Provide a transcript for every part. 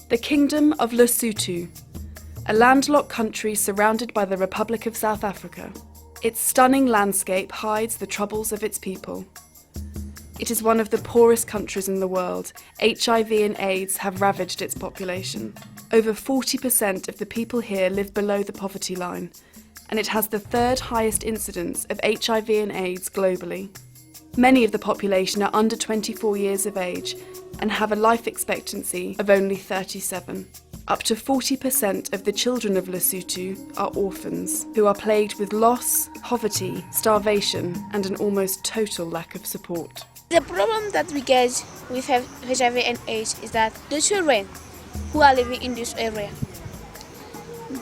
The Kingdom of Lesotho, a landlocked country surrounded by the Republic of South Africa. Its stunning landscape hides the troubles of its people. It is one of the poorest countries in the world. HIV and AIDS have ravaged its population. Over 40% of the people here live below the poverty line, and it has the third highest incidence of HIV and AIDS globally. Many of the population are under 24 years of age and have a life expectancy of only 37. Up to 40% of the children of Lesotho are orphans, who are plagued with loss, poverty, starvation, and an almost total lack of support. The problem that we get with HIV and AIDS is that the children who are living in this area,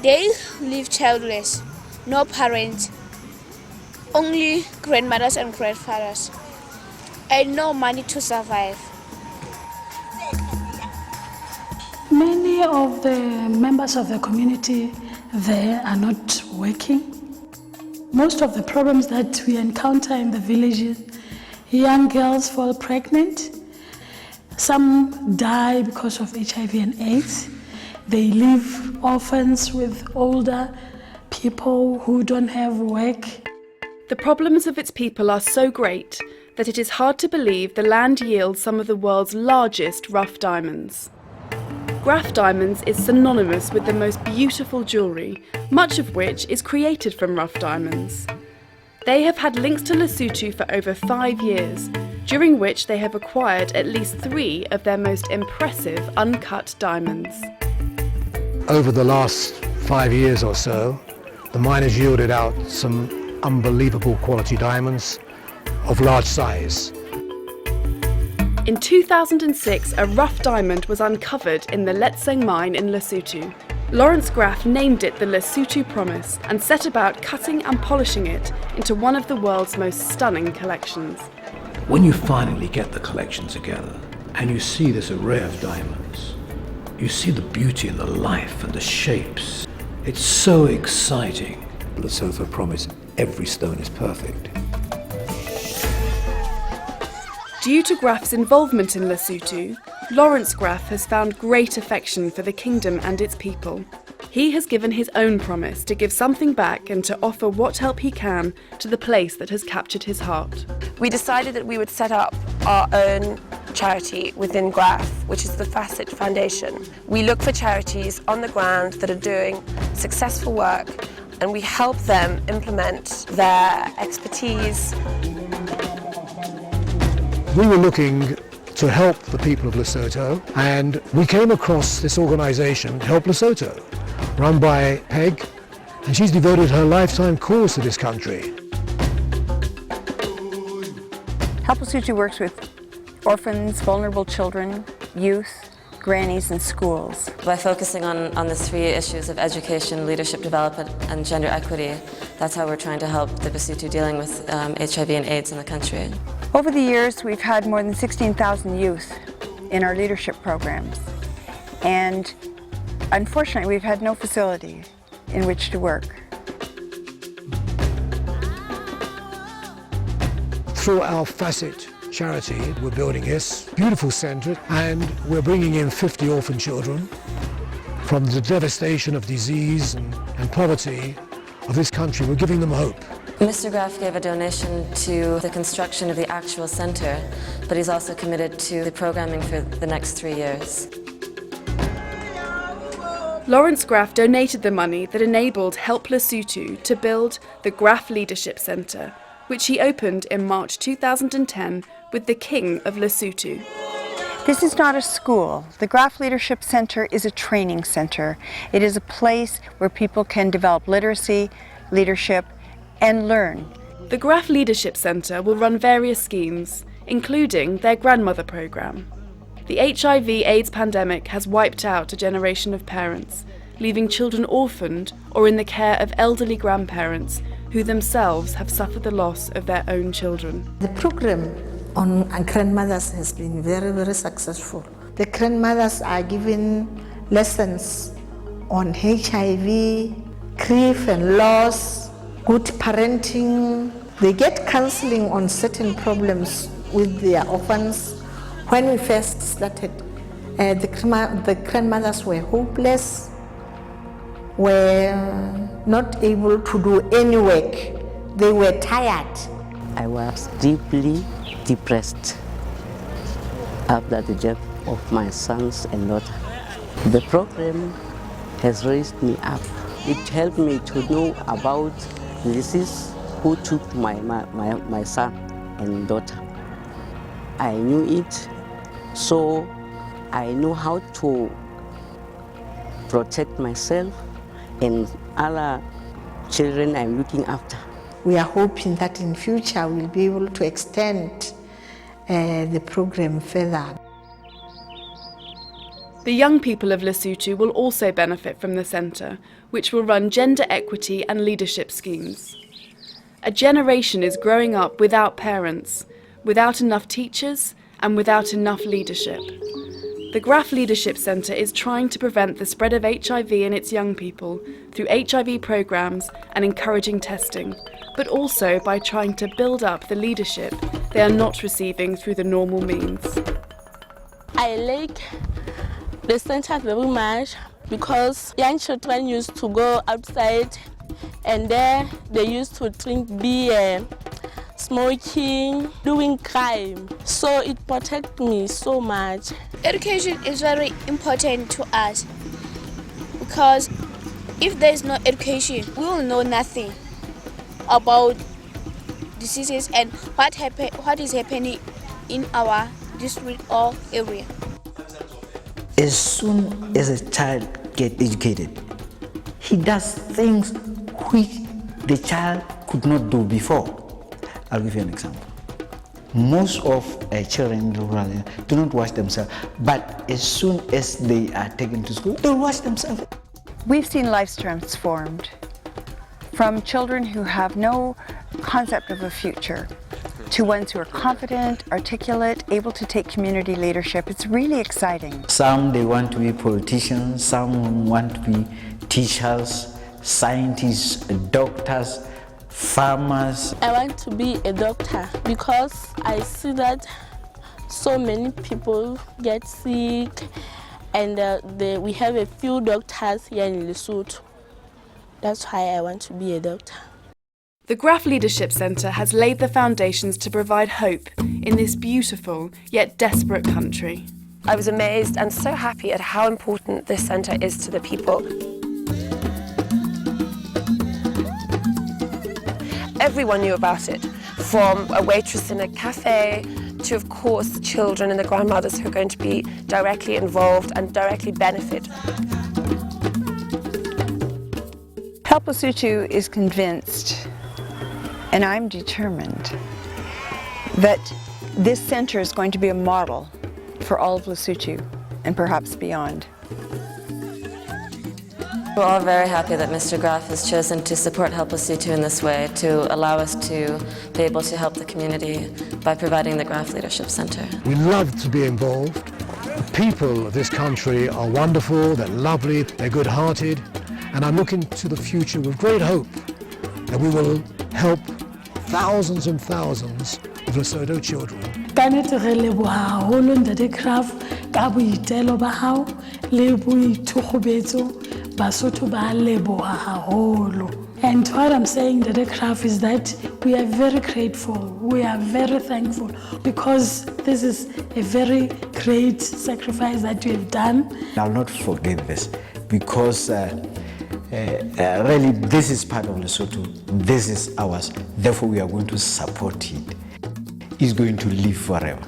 they live childless, no parents, only grandmothers and grandfathers, and no money to survive. Many of the members of the community there are not working. Most of the problems that we encounter in the villages, young girls fall pregnant. Some die because of HIV and AIDS. They leave orphans with older people who don't have work. The problems of its people are so great that it is hard to believe the land yields some of the world's largest rough diamonds. Rough diamonds is synonymous with the most beautiful jewellery, much of which is created from rough diamonds. They have had links to Lesotho for over 5 years, during which they have acquired at least 3 of their most impressive uncut diamonds. Over the last 5 years or so, the mine has yielded out some unbelievable quality diamonds of large size. In 2006, a rough diamond was uncovered in the Letseng mine in Lesotho. Lawrence Graff named it the Lesotho Promise and set about cutting and polishing it into one of the world's most stunning collections. When you finally get the collection together and you see this array of diamonds, you see the beauty and the life and the shapes. It's so exciting. Lesotho Promise, every stone is perfect. Due to Graff's involvement in Lesotho, Lawrence Graff has found great affection for the kingdom and its people. He has given his own promise to give something back and to offer what help he can to the place that has captured his heart. We decided that we would set up our own charity within Graff, which is the FACET Foundation. We look for charities on the ground that are doing successful work, and we help them implement their expertise. We were looking to help the people of Lesotho, and we came across this organisation, Help Lesotho, run by Peg, and she's devoted her lifetime cause to this country. Help Lesotho works with orphans, vulnerable children, youth, grannies and schools. By focusing on the 3 issues of education, leadership development and gender equity, that's how we're trying to help the Lesotho dealing with HIV and AIDS in the country. Over the years, we've had more than 16,000 youth in our leadership programs. And unfortunately, we've had no facility in which to work. Through our FACET charity, we're building this beautiful centre, and we're bringing in 50 orphan children from the devastation of disease and poverty of this country. We're giving them hope. Mr. Graff gave a donation to the construction of the actual centre, but he's also committed to the programming for the next 3 years. Lawrence Graff donated the money that enabled Help Lesotho to build the Graff Leadership Centre, which he opened in March 2010 with the King of Lesotho. This is not a school. The Graff Leadership Centre is a training centre. It is a place where people can develop literacy, leadership, and learn. The Graff Leadership Centre will run various schemes, including their grandmother programme. The HIV/AIDS pandemic has wiped out a generation of parents, leaving children orphaned or in the care of elderly grandparents who themselves have suffered the loss of their own children. The program on grandmothers has been very, very successful. The grandmothers are given lessons on HIV, grief and loss, good parenting. They get counseling on certain problems with their orphans. When we first started, The grandmothers were hopeless, were not able to do any work. They were tired. I was deeply depressed after the death of my sons and daughter. The program has raised me up. It helped me to know about disease who took my son and daughter. I knew it, so I know how to protect myself and other children I'm looking after. We are hoping that in future we'll be able to extend the program further. The young people of Lesotho will also benefit from the centre, which will run gender equity and leadership schemes. A generation is growing up without parents, without enough teachers, and without enough leadership. The Graf Leadership Centre is trying to prevent the spread of HIV in its young people through HIV programmes and encouraging testing, but also by trying to build up the leadership they are not receiving through the normal means. I like the center very much because young children used to go outside and there they used to drink beer, smoking, doing crime. So it protects me so much. Education is very important to us because if there is no education, we will know nothing about diseases and what is happening in our district or area. As soon as a child gets educated, he does things which the child could not do before. I'll give you an example. Most of children in rural areas do not wash themselves, but as soon as they are taken to school, they wash themselves. We've seen lives transformed from children who have no concept of a future to ones who are confident, articulate, able to take community leadership. It's really exciting. Some they want to be politicians, some want to be teachers, scientists, doctors, farmers. I want to be a doctor because I see that so many people get sick and we have a few doctors here in Lesotho. That's why I want to be a doctor. The Graf Leadership Centre has laid the foundations to provide hope in this beautiful yet desperate country. I was amazed and so happy at how important this centre is to the people. Everyone knew about it, from a waitress in a cafe to, of course, the children and the grandmothers who are going to be directly involved and directly benefit. Help Lesotho is convinced, and I'm determined, that this centre is going to be a model for all of Lesotho and perhaps beyond. We're all very happy that Mr. Graf has chosen to support Help Lesotho in this way, to allow us to be able to help the community by providing the Graf Leadership Centre. We love to be involved. The people of this country are wonderful, they're lovely, they're good-hearted, and I'm looking to the future with great hope that we will help thousands and thousands of Lesotho children. Kannete re leboha haholo Ntate Graf ka boitelo ba hao le boithokgobetso. Basotho ba leboha haholo. And what I'm saying, Ntate Graf, is that we are very grateful, we are very thankful, because this is a very great sacrifice that you have done. I'll not forget this, because really this is part of Lesotho, this is ours, therefore we are going to support it. It's going to live forever.